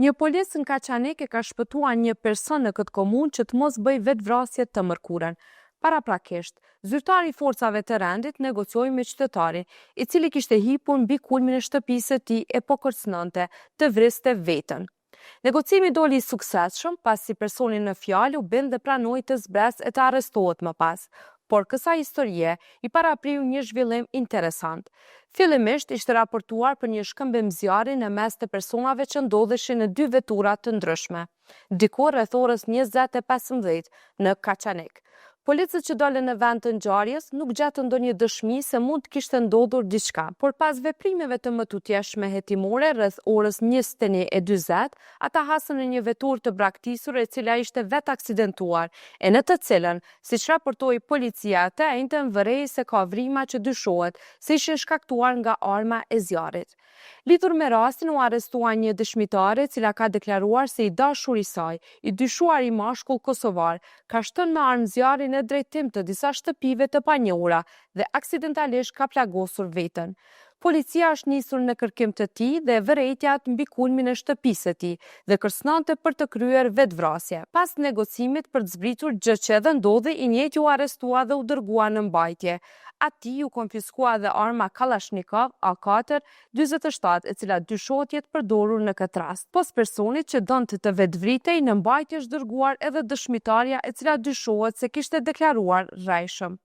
Një polis në Qaçanik e ka shpëtuar një person në këtë komunë që të mos bëj vetvrasje të mërkurën. Paraprakisht, zyrtari i forcave të rendit negocioi me qytetarin, i cili kishte hipur mbi kulmin e shtëpisë së tij e po kërcënonte të vriste veten. Negocimi doli i suksesshëm pasi personi në fjalë u bën dhe pranoi të zbresë e të arrestohet më pas. Por kësaj historie i parapriu një zhvillim interesant. Fillimisht ishte raportuar për një shkëmbim zjarri në mes të personave që ndodheshin në dy vetura të ndryshme, diku rreth orës 20:15 në Qaçanik. Policët që dolën në vend të ngjarjes nuk gjetën ndonjë dëshmi se mund të kishte ndodhur diçka, por pas veprimeve të mëtutjeshme hetimore rreth orës 21:40, ata hasën në një veturë të braktisur e cila ishte vetë aksidentuar, e në të cilën, siç raportoi policia të njëjtën vërei se ka vrima që dyshohet se ishin shkaktuar nga arma e zjarrit. Lidhur me rastin u arrestua një dëshmitare e cila ka deklaruar se i dashuri i saj, i dyshuar i mashkull kosovar, ka shtënë me armë zjarri në drejtim të disa shtëpive të panjohura dhe aksidentalisht ka plagosur veten. Policia është nisur në kërkim të tij dhe vërejtjat mbi kulmin e shtëpisë së tij dhe kërcënonte për të kryer vetvrasje. Pas negocimit për të zbritur gjë që edhe ndodhi, i njëjti u arrestua dhe u dërgua në mbajtje. Atij u konfiskua dhe arma Kalashnikov AK-47, e cila dyshohet jetë përdorur në këtë rast. Pos personit që donte të vetvritej, në mbajtje është dërguar edhe dëshmitarja e cila dyshohet se kishte deklaruar rrejshëm.